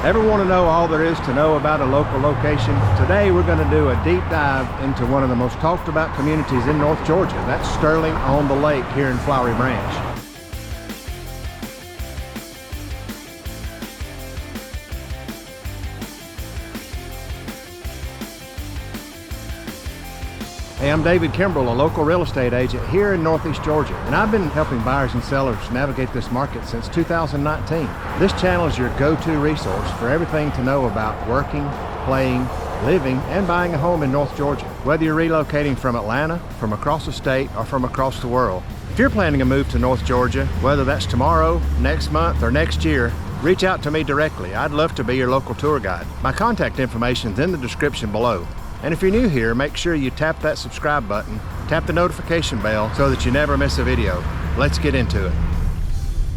Ever want to know all there is to know about a local location? Today we're going to do a deep dive into one of the most talked about communities in North Georgia. That's Sterling on the Lake here in Flowery Branch. Hey, I'm David Kimbrell, a local real estate agent here in Northeast Georgia, and I've been helping buyers and sellers navigate this market since 2019. This channel is your go-to resource for everything to know about working, playing, living, and buying a home in North Georgia. Whether you're relocating from Atlanta, from across the state, or from across the world. If you're planning a move to North Georgia, whether that's tomorrow, next month, or next year, reach out to me directly. I'd love to be your local tour guide. My contact information is in the description below. And if you're new here, make sure you tap that subscribe button, tap the notification bell so that you never miss a video. Let's get into it.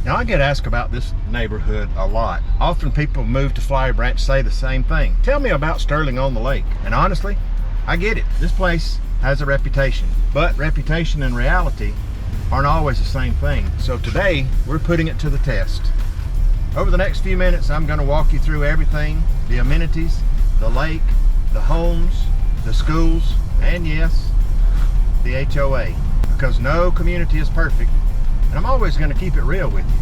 Now, I get asked about this neighborhood a lot. Often people who move to Flowery Branch say the same thing. Tell me about Sterling on the Lake. And honestly, I get it. This place has a reputation, but reputation and reality aren't always the same thing. So today, we're putting it to the test. Over the next few minutes, I'm going to walk you through everything, the amenities, the lake, the homes, the schools, and yes, the HOA, because no community is perfect, and I'm always going to keep it real with you.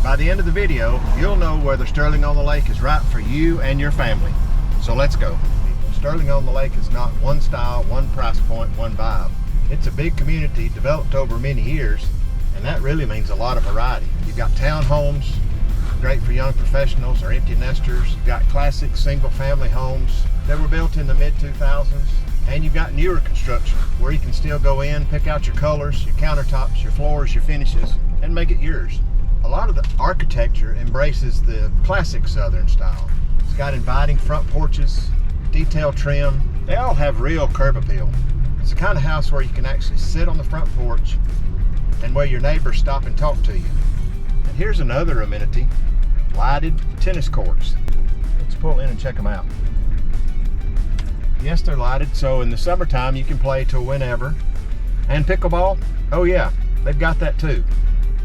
By the end of the video, you'll know whether Sterling on the Lake is right for you and your family. So let's go. Sterling on the Lake is not one style, one price point, one vibe. It's a big community developed over many years, and that really means a lot of variety. You've got townhomes, great for young professionals or empty nesters. You've got classic single family homes that were built in the mid-2000s, and you've got newer construction where you can still go in, pick out your colors, your countertops, your floors, your finishes, and make it yours. A lot of the architecture embraces the classic Southern style. It's got inviting front porches, detailed trim. They all have real curb appeal. It's the kind of house where you can actually sit on the front porch and where your neighbors stop and talk to you. And here's another amenity, lighted tennis courts. Let's pull in and check them out. Yes, they're lighted, so in the summertime you can play till whenever. And pickleball, oh yeah, they've got that too.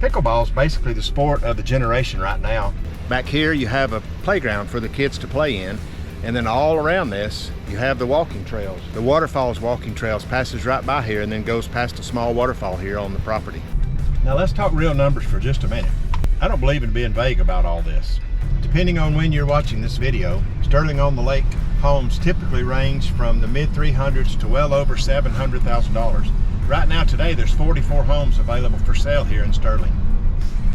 Pickleball is basically the sport of the generation right now. Back here you have a playground for the kids to play in, and then all around this you have the walking trails. The Waterfalls walking trails passes right by here and then goes past a small waterfall here on the property. Now let's talk real numbers for just a minute. I don't believe in being vague about all this. Depending on when you're watching this video, Sterling on the Lake homes typically range from the mid-300s to well over $700,000. Right now today there's 44 homes available for sale here in Sterling.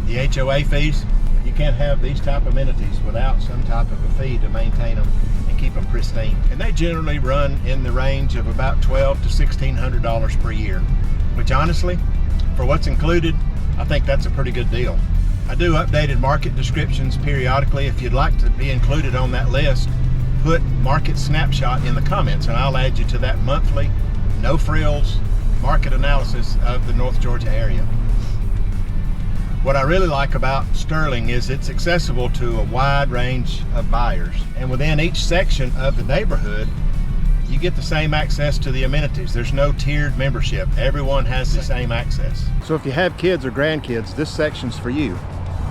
The HOA fees, you can't have these type of amenities without some type of a fee to maintain them and keep them pristine. And they generally run in the range of about $1,200 to $1,600 per year, which honestly, for what's included, I think that's a pretty good deal. I do updated market descriptions periodically. If you'd like to be included on that list, put market snapshot in the comments and I'll add you to that monthly, no frills market analysis of the North Georgia area. What I really like about Sterling is it's accessible to a wide range of buyers, and within each section of the neighborhood you get the same access to the amenities. There's no tiered membership. Everyone has the same access. So if you have kids or grandkids, this section's for you.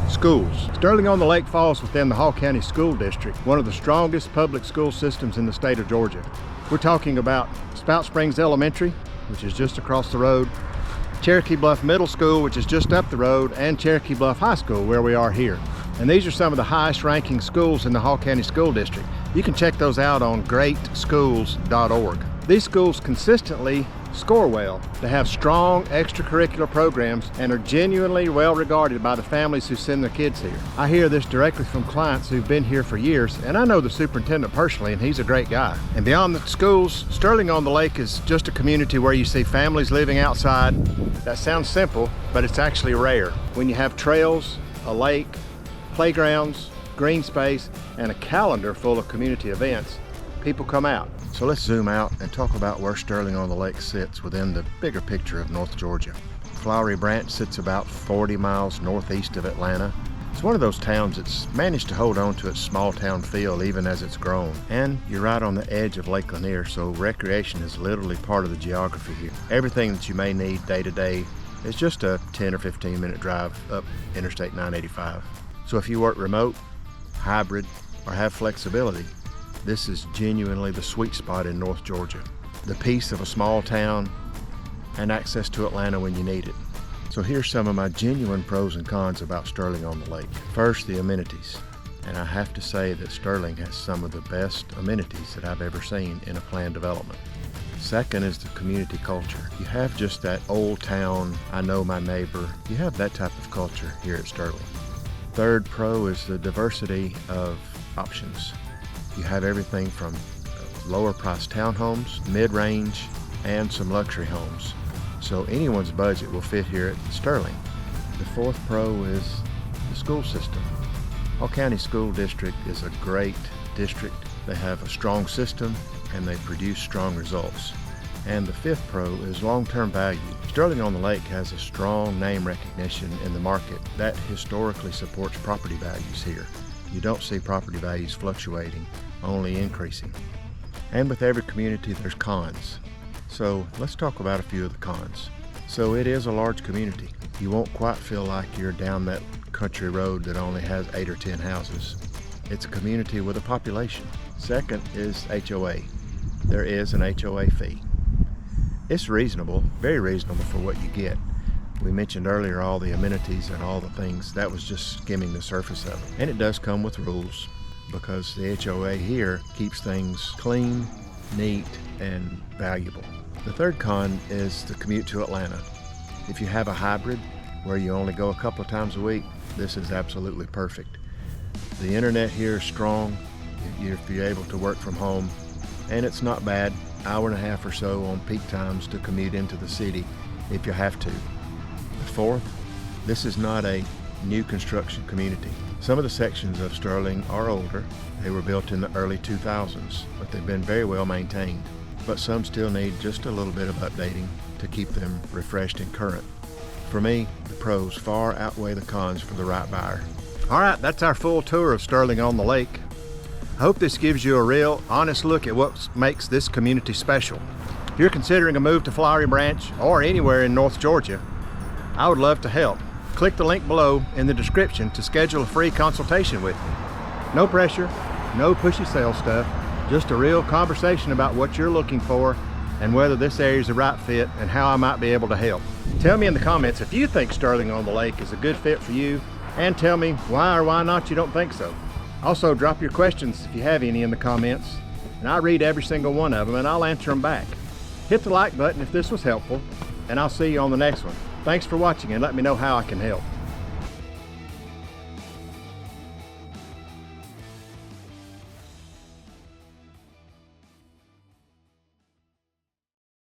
Schools. Sterling on the Lake falls within the Hall County School District, one of the strongest public school systems in the state of Georgia. We're talking about Spout Springs Elementary, which is just across the road, Cherokee Bluff Middle School, which is just up the road, and Cherokee Bluff High School, where we are here. And these are some of the highest ranking schools in the Hall County School District. You can check those out on greatschools.org. These schools consistently score well. They have strong extracurricular programs and are genuinely well regarded by the families who send their kids here. I hear this directly from clients who've been here for years, and I know the superintendent personally, and he's a great guy. And beyond the schools, Sterling on the Lake is just a community where you see families living outside. That sounds simple, but it's actually rare. When you have trails, a lake, playgrounds, green space, and a calendar full of community events, people come out. So let's zoom out and talk about where Sterling on the Lake sits within the bigger picture of North Georgia. Flowery Branch sits about 40 miles northeast of Atlanta. It's one of those towns that's managed to hold on to its small town feel even as it's grown. And you're right on the edge of Lake Lanier, so recreation is literally part of the geography here. Everything that you may need day to day is just a 10 or 15 minute drive up Interstate 985. So if you work remote, hybrid, or have flexibility, this is genuinely the sweet spot in North Georgia. The peace of a small town and access to Atlanta when you need it. So here's some of my genuine pros and cons about Sterling on the Lake. First, the amenities. And I have to say that Sterling has some of the best amenities that I've ever seen in a planned development. Second is the community culture. You have just that old town, I know my neighbor. You have that type of culture here at Sterling. Third pro is the diversity of options. You have everything from lower priced townhomes, mid-range, and some luxury homes. So anyone's budget will fit here at Sterling. The fourth pro is the school system. Hall County School District is a great district. They have a strong system and they produce strong results. And the fifth pro is long-term value. Sterling on the Lake has a strong name recognition in the market that historically supports property values here. You don't see property values fluctuating, only increasing. And with every community, there's cons. So let's talk about a few of the cons. So it is a large community. You won't quite feel like you're down that country road that only has 8 or 10 houses. It's a community with a population. Second is HOA. There is an HOA fee. It's reasonable, very reasonable for what you get. We mentioned earlier all the amenities and all the things. That was just skimming the surface of it. And it does come with rules because the HOA here keeps things clean, neat, and valuable. The third con is the commute to Atlanta. If you have a hybrid where you only go a couple of times a week, this is absolutely perfect. The internet here is strong if you're able to work from home, and it's not bad, hour and a half or so on peak times to commute into the city if you have to. The fourth, this is not a new construction community. Some of the sections of Sterling are older. They were built in the early 2000s, but they've been very well maintained. But some still need just a little bit of updating to keep them refreshed and current. For me, the pros far outweigh the cons for the right buyer. All right, that's our full tour of Sterling on the Lake. I hope this gives you a real, honest look at what makes this community special. If you're considering a move to Flowery Branch or anywhere in North Georgia, I would love to help. Click the link below in the description to schedule a free consultation with me. No pressure, no pushy sales stuff, just a real conversation about what you're looking for and whether this area is the right fit and how I might be able to help. Tell me in the comments if you think Sterling on the Lake is a good fit for you, and tell me why or why not you don't think so. Also, drop your questions if you have any in the comments, and I read every single one of them and I'll answer them back. Hit the like button if this was helpful, and I'll see you on the next one. Thanks for watching and let me know how I can help.